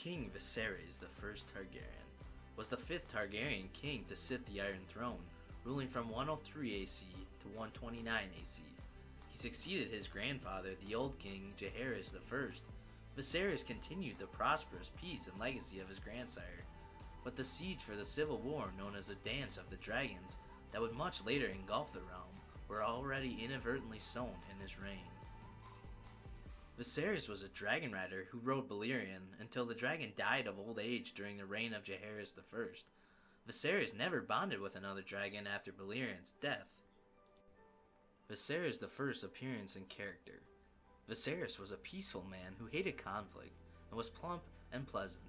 King Viserys I Targaryen was the fifth Targaryen king to sit the Iron Throne, ruling from 103 AC to 129 AC. He succeeded his grandfather, the Old King Jaehaerys I. Viserys continued the prosperous peace and legacy of his grandsire, but the seeds for the civil war known as the Dance of the Dragons, that would much later engulf the realm, were already inadvertently sown in his reign. Viserys was a dragon rider who rode Balerion until the dragon died of old age during the reign of Jaehaerys I. Viserys never bonded with another dragon after Balerion's death. Viserys I's appearance and character. Viserys was a peaceful man who hated conflict and was plump and pleasant.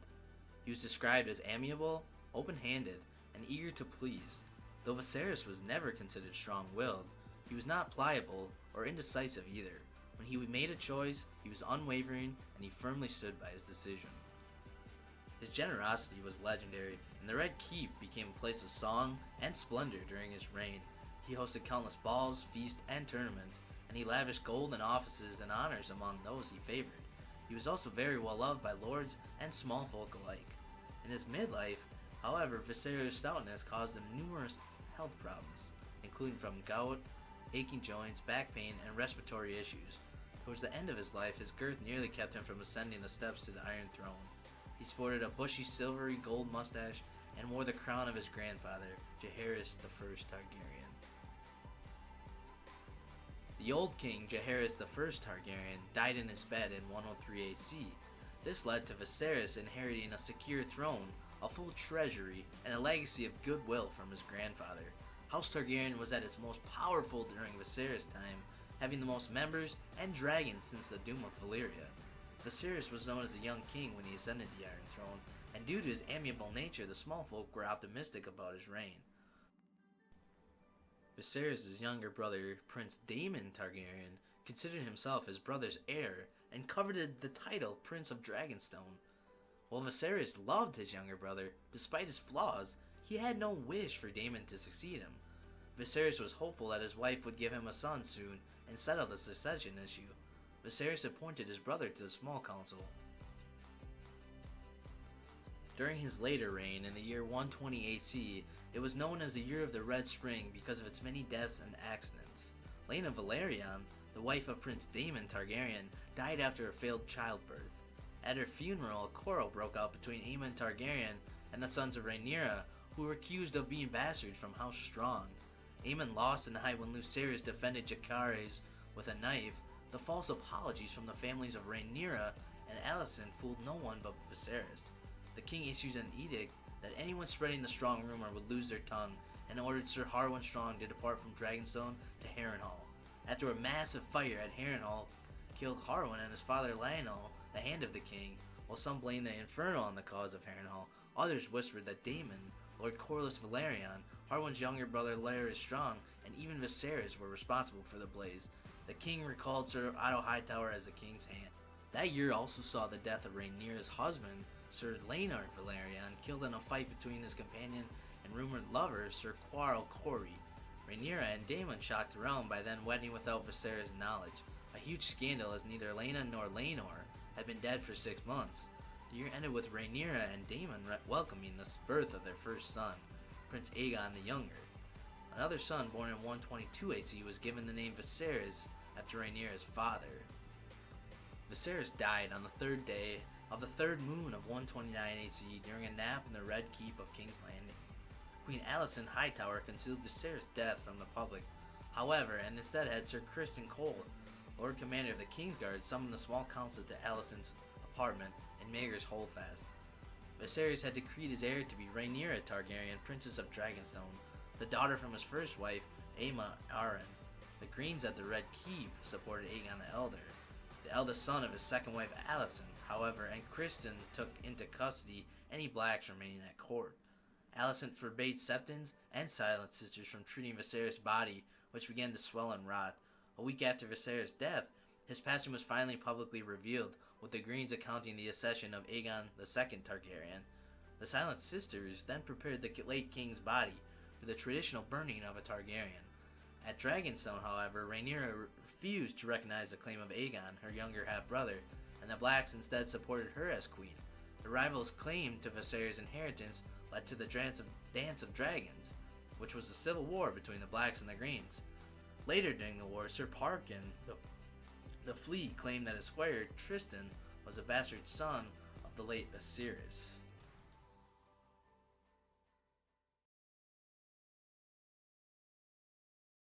He was described as amiable, open-handed, and eager to please. Though Viserys was never considered strong-willed, he was not pliable or indecisive either. When he made a choice, he was unwavering and he firmly stood by his decision. His generosity was legendary, and the Red Keep became a place of song and splendor during his reign. He hosted countless balls, feasts, and tournaments, and he lavished gold and offices and honors among those he favored. He was also very well loved by lords and small folk alike. In his midlife, however, Viserys' stoutness caused him numerous health problems, including from gout, aching joints, back pain, and respiratory issues. Towards the end of his life, his girth nearly kept him from ascending the steps to the Iron Throne. He sported a bushy silvery gold mustache and wore the crown of his grandfather, Jaehaerys I Targaryen. The old king, Jaehaerys I Targaryen, died in his bed in 103 AC. This led to Viserys inheriting a secure throne, a full treasury, and a legacy of goodwill from his grandfather. House Targaryen was at its most powerful during Viserys' time, having the most members and dragons since the Doom of Valyria. Viserys was known as a young king when he ascended the Iron Throne, and due to his amiable nature, the small folk were optimistic about his reign. Viserys' younger brother, Prince Daemon Targaryen, considered himself his brother's heir and coveted the title Prince of Dragonstone. While Viserys loved his younger brother, despite his flaws, he had no wish for Daemon to succeed him. Viserys was hopeful that his wife would give him a son soon and settle the succession issue. Viserys appointed his brother to the Small Council. During his later reign, in the year 120 AC, it was known as the Year of the Red Spring because of its many deaths and accidents. Laena Velaryon, the wife of Prince Daemon Targaryen, died after a failed childbirth. At her funeral, a quarrel broke out between Aemon Targaryen and the sons of Rhaenyra, who were accused of being bastards from House Strong. Aemon lost an eye when Viserys defended Jaehaerys with a knife. The false apologies from the families of Rhaenyra and Alicent fooled no one but Viserys. The king issued an edict that anyone spreading the Strong rumor would lose their tongue, and ordered Sir Harwin Strong to depart from Dragonstone to Harrenhal. After a massive fire at Harrenhal killed Harwin and his father Lionel, the Hand of the King, while some blamed the Inferno on the cause of Harrenhal, others whispered that Daemon, Lord Corlys Velaryon, Harwin's younger brother Larys Strong, and even Viserys were responsible for the blaze. The king recalled Sir Otto Hightower as the king's hand. That year also saw the death of Rhaenyra's husband, Sir Laenor Velaryon, killed in a fight between his companion and rumored lover, Sir Quarrel Corey. Rhaenyra and Daemon shocked the realm by then wedding without Viserys' knowledge, a huge scandal as neither Laena nor Laenor had been dead for 6 months. The year ended with Rhaenyra and Daemon welcoming the birth of their first son, Prince Aegon the Younger. Another son born in 122 AC was given the name Viserys after Rhaenyra's father. Viserys died on the third day of the third moon of 129 AC during a nap in the Red Keep of King's Landing. Queen Alicent Hightower concealed Viserys' death from the public, however, and instead had Sir Criston Cole, Lord Commander of the Kingsguard, summon the Small Council to Alicent's apartment in Maegor's Holdfast. Viserys had decreed his heir to be Rhaenyra Targaryen, Princess of Dragonstone, the daughter from his first wife, Aemma Arryn. The Greens at the Red Keep supported Aegon the Elder, the eldest son of his second wife Alicent, however, and Criston took into custody any blacks remaining at court. Alicent forbade Septons and Silent Sisters from treating Viserys' body, which began to swell and rot. A week after Viserys' death, his passing was finally publicly revealed, with the Greens accounting the accession of Aegon II Targaryen. The Silent Sisters then prepared the late king's body for the traditional burning of a Targaryen. At Dragonstone, however, Rhaenyra refused to recognize the claim of Aegon, her younger half-brother, and the Blacks instead supported her as queen. The rivals' claim to Viserys' inheritance led to the Dance of Dragons, which was a civil war between the Blacks and the Greens. Later during the war, Sir Parkin, the Flea, claimed that his squire Tristan was a bastard son of the late Viserys.